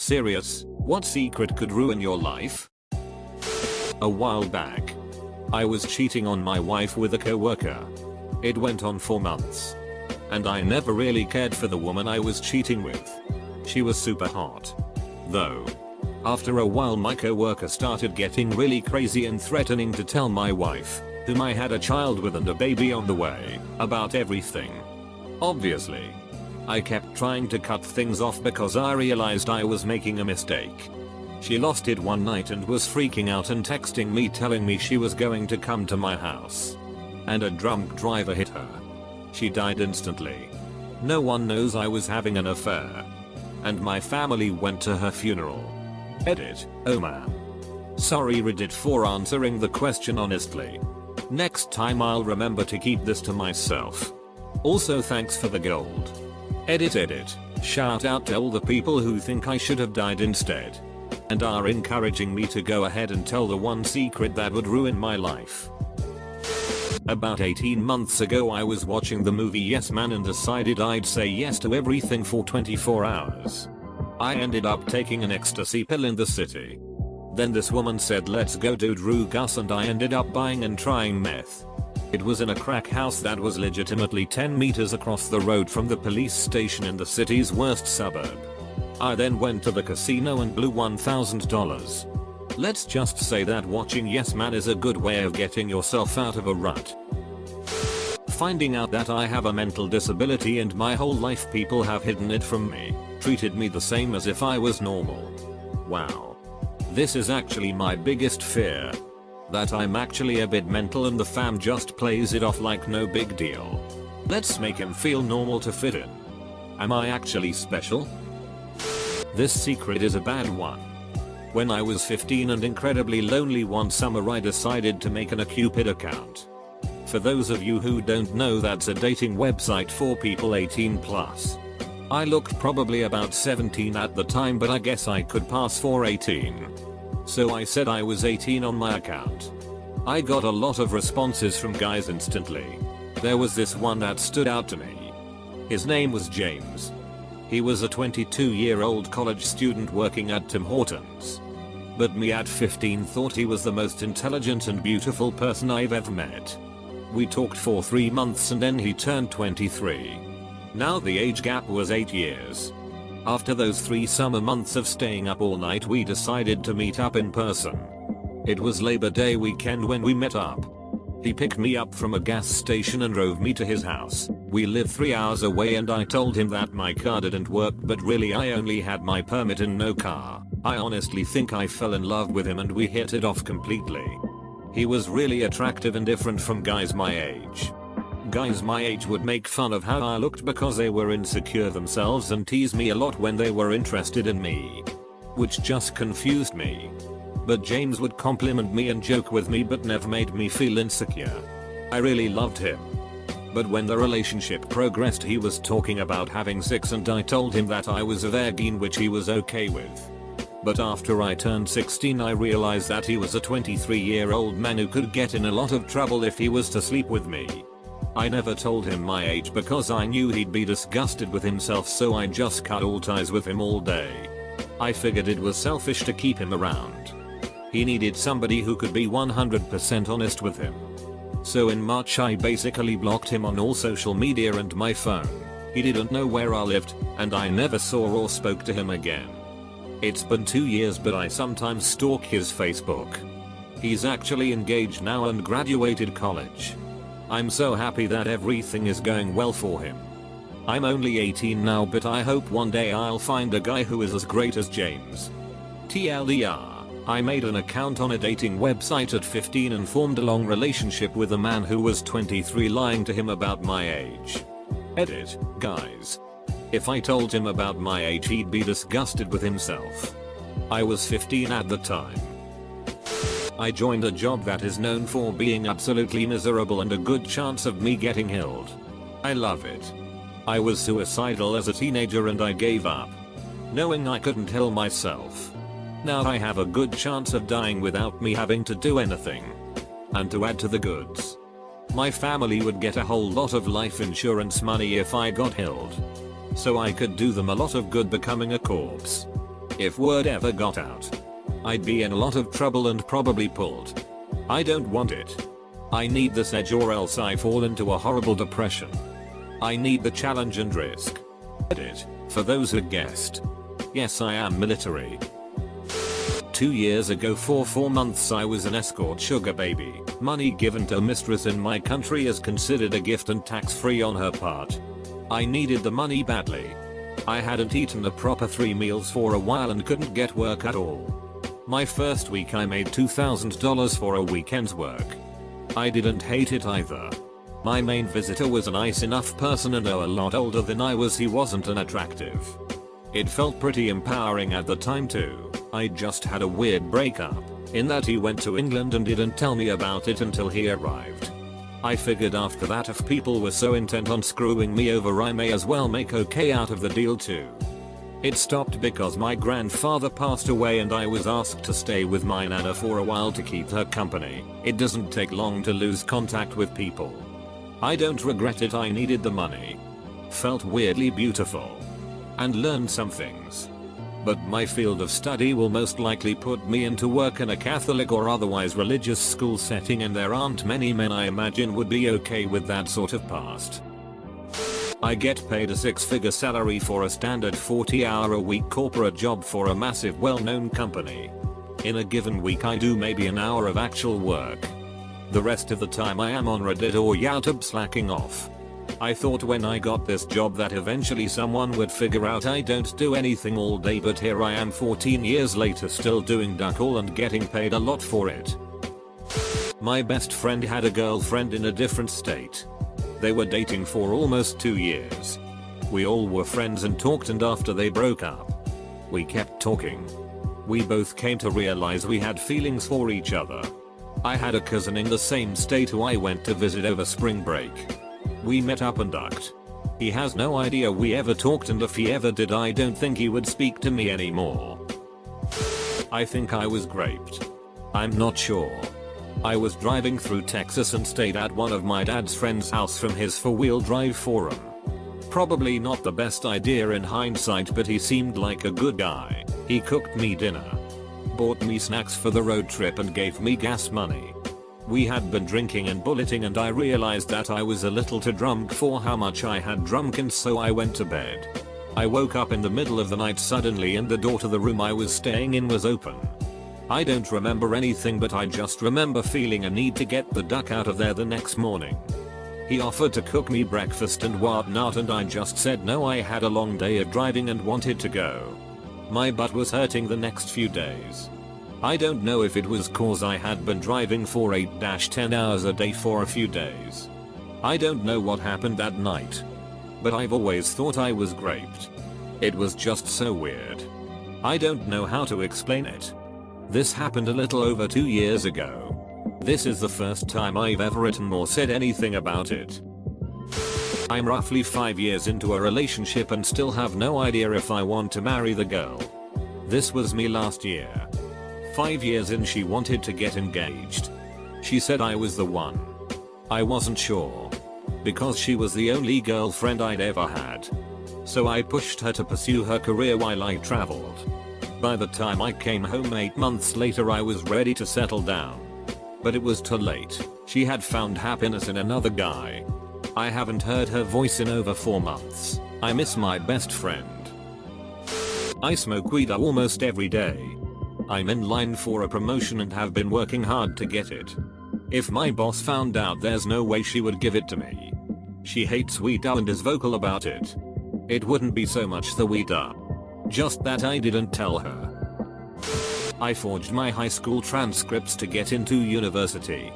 Serious, what secret could ruin your life? A while back, I was cheating on my wife with a coworker. It went on for months. And I never really cared for the woman I was cheating with. She was super hot. Though. After a while my coworker started getting really crazy and threatening to tell my wife, whom I had a child with and a baby on the way, about everything. Obviously. I kept trying to cut things off because I realized I was making a mistake. She lost it one night and was freaking out and texting me telling me she was going to come to my house. And a drunk driver hit her. She died instantly. No one knows I was having an affair. And my family went to her funeral. Edit, oh man. Sorry Reddit for answering the question honestly. Next time I'll remember to keep this to myself. Also thanks for the gold. Edit. Shout out to all the people who think I should have died instead. And are encouraging me to go ahead and tell the one secret that would ruin my life. About 18 months ago I was watching the movie Yes Man and decided I'd say yes to everything for 24 hours. I ended up taking an ecstasy pill in the city. Then this woman said let's go do drugs and I ended up buying and trying meth. It was in a crack house that was legitimately 10 meters across the road from the police station in the city's worst suburb. I then went to the casino and blew $1,000. Let's just say that watching Yes Man is a good way of getting yourself out of a rut. Finding out that I have a mental disability and my whole life people have hidden it from me, treated me the same as if I was normal. Wow. This is actually my biggest fear. That I'm actually a bit mental and the fam just plays it off like no big deal. Let's make him feel normal to fit in. Am I actually special? This secret is a bad one. When I was 15 and incredibly lonely one summer I decided to make an Cupid account. For those of you who don't know, that's a dating website for people 18+. I looked probably about 17 at the time, but I guess I could pass for 18. So I said I was 18 on my account. I got a lot of responses from guys instantly. There was this one that stood out to me. His name was James. He was a 22-year-old college student working at Tim Hortons. But me at 15 thought he was the most intelligent and beautiful person I've ever met. We talked for 3 months and then he turned 23. Now the age gap was 8 years. After those 3 summer months of staying up all night we decided to meet up in person. It was Labor Day weekend when we met up. He picked me up from a gas station and drove me to his house. We live 3 hours away and I told him that my car didn't work, but really I only had my permit and no car. I honestly think I fell in love with him and we hit it off completely. He was really attractive and different from guys my age. Guys my age would make fun of how I looked because they were insecure themselves and tease me a lot when they were interested in me. Which just confused me. But James would compliment me and joke with me but never made me feel insecure. I really loved him. But when the relationship progressed he was talking about having sex and I told him that I was a virgin, which he was okay with. But after I turned 16 I realized that he was a 23-year-old man who could get in a lot of trouble if he was to sleep with me. I never told him my age because I knew he'd be disgusted with himself, so I just cut all ties with him all day. I figured it was selfish to keep him around. He needed somebody who could be 100% honest with him. So in March I basically blocked him on all social media and my phone. He didn't know where I lived, and I never saw or spoke to him again. It's been 2 years but I sometimes stalk his Facebook. He's actually engaged now and graduated college. I'm so happy that everything is going well for him. I'm only 18 now, but I hope one day I'll find a guy who is as great as James. TLDR, I made an account on a dating website at 15 and formed a long relationship with a man who was 23, lying to him about my age. Edit, guys. If I told him about my age he'd be disgusted with himself. I was 15 at the time. I joined a job that is known for being absolutely miserable and a good chance of me getting killed. I love it. I was suicidal as a teenager and I gave up, knowing I couldn't heal myself. Now I have a good chance of dying without me having to do anything. And to add to the goods, my family would get a whole lot of life insurance money if I got killed. So I could do them a lot of good becoming a corpse. If word ever got out, I'd be in a lot of trouble and probably pulled. I don't want it. I need this edge or else I fall into a horrible depression. I need the challenge and risk. Edit, for those who guessed. Yes, I am military. 2 years ago for 4 months I was an escort sugar baby. Money given to a mistress in my country is considered a gift and tax-free on her part. I needed the money badly. I hadn't eaten a proper 3 meals for a while and couldn't get work at all. My first week I made $2,000 for a weekend's work. I didn't hate it either. My main visitor was a nice enough person and a lot older than I was. He wasn't unattractive. It felt pretty empowering at the time too. I just had a weird breakup, in that he went to England and didn't tell me about it until he arrived. I figured after that if people were so intent on screwing me over I may as well make okay out of the deal too. It stopped because my grandfather passed away and I was asked to stay with my nana for a while to keep her company. It doesn't take long to lose contact with people. I don't regret it. I needed the money. Felt weirdly beautiful. And learned some things. But my field of study will most likely put me into work in a Catholic or otherwise religious school setting, and there aren't many men I imagine would be okay with that sort of past. I get paid a 6-figure salary for a standard 40-hour-a-week corporate job for a massive well-known company. In a given week I do maybe an hour of actual work. The rest of the time I am on Reddit or YouTube slacking off. I thought when I got this job that eventually someone would figure out I don't do anything all day, but here I am 14 years later still doing duck all and getting paid a lot for it. My best friend had a girlfriend in a different state. They were dating for almost 2 years. We all were friends and talked, and after they broke up, we kept talking. We both came to realize we had feelings for each other. I had a cousin in the same state who I went to visit over spring break. We met up and ducked. He has no idea we ever talked, and if he ever did I don't think he would speak to me anymore. I think I was raped. I'm not sure. I was driving through Texas and stayed at one of my dad's friend's house from his 4-wheel drive forum. Probably not the best idea in hindsight, but he seemed like a good guy. He cooked me dinner, bought me snacks for the road trip and gave me gas money. We had been drinking and bulleting and I realized that I was a little too drunk for how much I had drunk, and so I went to bed. I woke up in the middle of the night suddenly and the door to the room I was staying in was open. I don't remember anything, but I just remember feeling a need to get the duck out of there the next morning. He offered to cook me breakfast and whatnot and I just said no. I had a long day of driving and wanted to go. My butt was hurting the next few days. I don't know if it was cause I had been driving for 8-10 hours a day for a few days. I don't know what happened that night. But I've always thought I was raped. It was just so weird. I don't know how to explain it. This happened a little over 2 years ago. This is the first time I've ever written or said anything about it. I'm roughly 5 years into a relationship and still have no idea if I want to marry the girl. This was me last year. 5 years in she wanted to get engaged. She said I was the one. I wasn't sure. Because she was the only girlfriend I'd ever had. So I pushed her to pursue her career while I traveled. By the time I came home 8 months later I was ready to settle down. But it was too late. She had found happiness in another guy. I haven't heard her voice in over 4 months. I miss my best friend. I smoke weed almost every day. I'm in line for a promotion and have been working hard to get it. If my boss found out, there's no way she would give it to me. She hates weed and is vocal about it. It wouldn't be so much the weed, just that I didn't tell her. I forged my high school transcripts to get into university.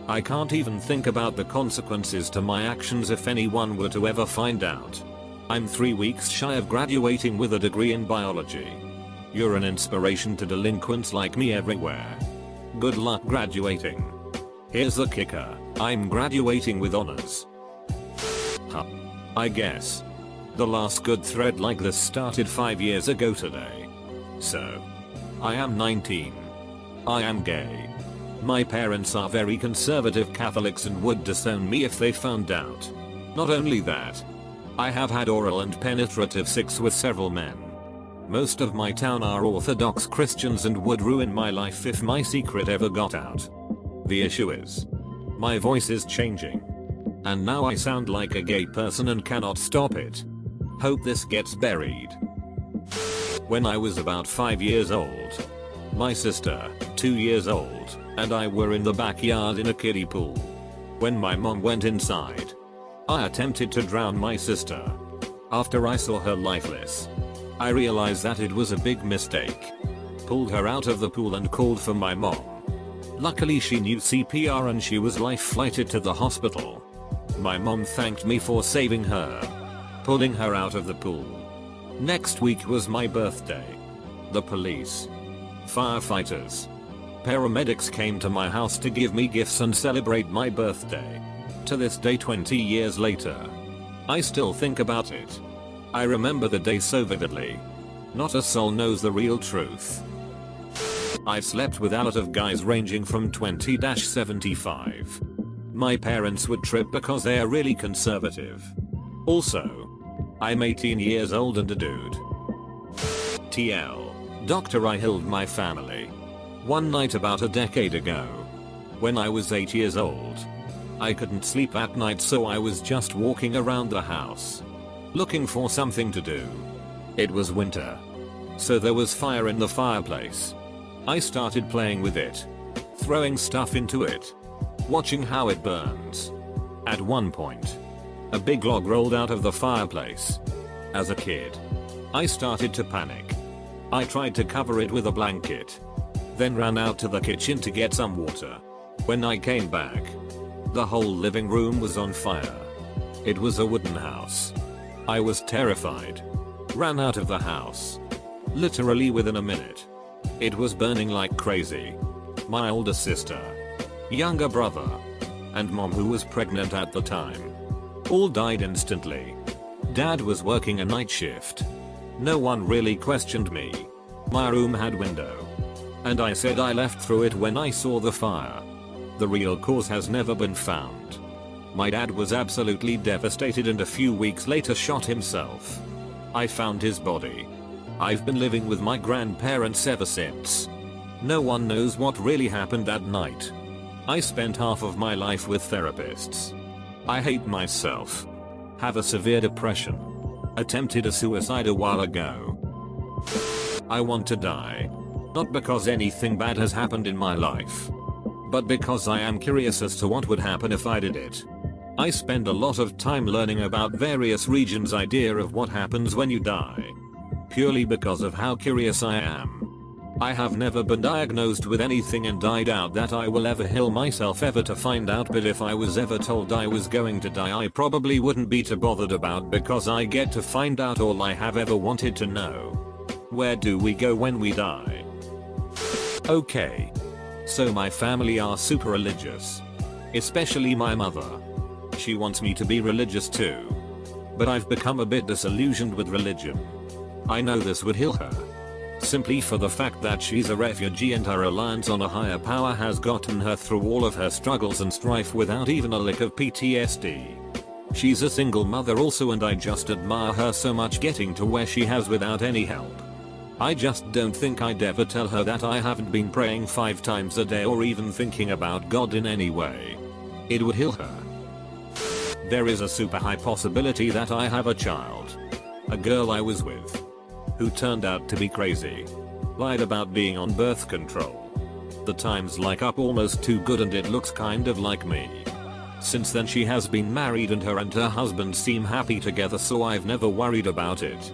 I can't even think about the consequences to my actions if anyone were to ever find out. I'm 3 weeks shy of graduating with a degree in biology. You're an inspiration to delinquents like me everywhere. Good luck graduating. Here's the kicker. I'm graduating with honors. Huh. I guess. The last good thread like this started 5 years ago today. So. I am 19. I am gay. My parents are very conservative Catholics and would disown me if they found out. Not only that, I have had oral and penetrative sex with several men. Most of my town are Orthodox Christians and would ruin my life if my secret ever got out. The issue is, my voice is changing. And now I sound like a gay person and cannot stop it. Hope this gets buried. When I was about 5 years old, my sister, 2 years old, and I were in the backyard in a kiddie pool. When my mom went inside, I attempted to drown my sister. After I saw her lifeless, I realized that it was a big mistake. Pulled her out of the pool and called for my mom. Luckily she knew CPR and she was life-flighted to the hospital. My mom thanked me for saving her, pulling her out of the pool. Next week was my birthday. The police, firefighters, paramedics came to my house to give me gifts and celebrate my birthday. To this day 20 years later, I still think about it. I remember the day so vividly. Not a soul knows the real truth. I've slept with a lot of guys ranging from 20-75. My parents would trip because they are really conservative. Also, I'm 18 years old and a dude. TL. Doctor, I killed my family. One night about a decade ago. When I was 8 years old. I couldn't sleep at night, so I was just walking around the house, looking for something to do. It was winter, so there was fire in the fireplace. I started playing with it, throwing stuff into it, watching how it burns. At one point, a big log rolled out of the fireplace. As a kid, I started to panic. I tried to cover it with a blanket, then ran out to the kitchen to get some water. When I came back, the whole living room was on fire. It was a wooden house. I was terrified. Ran out of the house. Literally within a minute. It was burning like crazy. My older sister, younger brother, and mom, who was pregnant at the time, all died instantly. Dad was working a night shift. No one really questioned me. My room had window, and I said I left through it when I saw the fire. The real cause has never been found. My dad was absolutely devastated and a few weeks later shot himself. I found his body. I've been living with my grandparents ever since. No one knows what really happened that night. I spent half of my life with therapists. I hate myself. Have a severe depression. Attempted a suicide a while ago. I want to die. Not because anything bad has happened in my life, but because I am curious as to what would happen if I did it. I spend a lot of time learning about various regions' idea of what happens when you die. Purely because of how curious I am. I have never been diagnosed with anything and I doubt that I will ever heal myself ever to find out, but if I was ever told I was going to die, I probably wouldn't be too bothered about, because I get to find out all I have ever wanted to know. Where do we go when we die? Okay. So my family are super religious. Especially my mother. She wants me to be religious too. But I've become a bit disillusioned with religion. I know this would heal her. Simply for the fact that she's a refugee and her reliance on a higher power has gotten her through all of her struggles and strife without even a lick of PTSD. She's a single mother also, and I just admire her so much getting to where she has without any help. I just don't think I'd ever tell her that I haven't been praying 5 times a day or even thinking about God in any way. It would heal her. There is a super high possibility that I have a child. A girl I was with, who turned out to be crazy. Lied about being on birth control. The times like up almost too good and it looks kind of like me. Since then she has been married and her husband seem happy together, so I've never worried about it.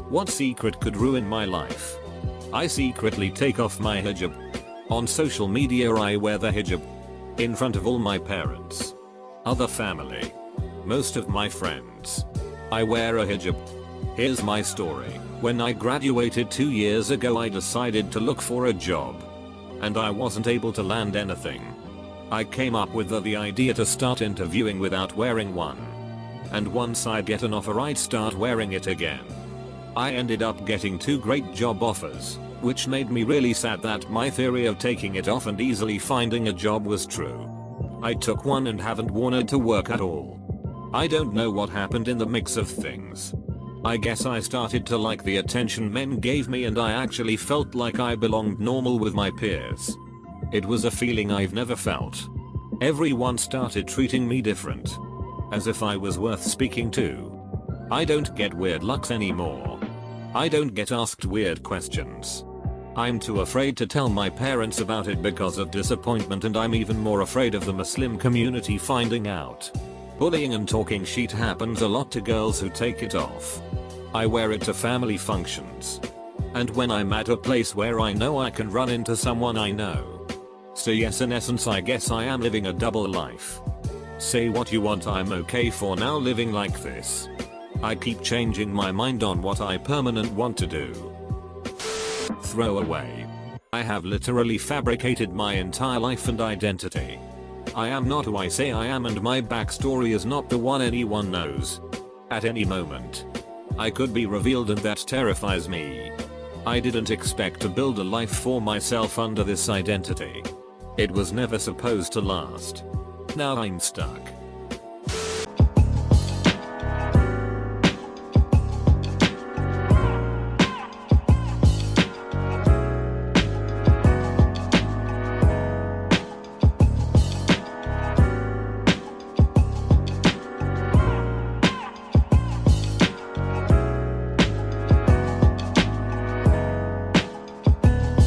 What secret could ruin my life? I secretly take off my hijab. On social media I wear the hijab. In front of all my parents. Other family. Most of my friends. I wear a hijab. Here's my story. When I graduated 2 years ago, I decided to look for a job. And I wasn't able to land anything. I came up with the idea to start interviewing without wearing one. And once I get an offer, I'd start wearing it again. I ended up getting 2 great job offers, which made me really sad that my theory of taking it off and easily finding a job was true. I took one and haven't worn it to work at all. I don't know what happened in the mix of things. I guess I started to like the attention men gave me and I actually felt like I belonged normal with my peers. It was a feeling I've never felt. Everyone started treating me different. As if I was worth speaking to. I don't get weird looks anymore. I don't get asked weird questions. I'm too afraid to tell my parents about it because of disappointment, and I'm even more afraid of the Muslim community finding out. Bullying and talking shit happens a lot to girls who take it off. I wear it to family functions. And when I'm at a place where I know I can run into someone I know. So yes, in essence I guess I am living a double life. Say what you want, I'm okay for now living like this. I keep changing my mind on what I permanent want to do. Throw away. I have literally fabricated my entire life and identity. I am not who I say I am, and my backstory is not the one anyone knows. At any moment, I could be revealed, and that terrifies me. I didn't expect to build a life for myself under this identity. It was never supposed to last. Now I'm stuck.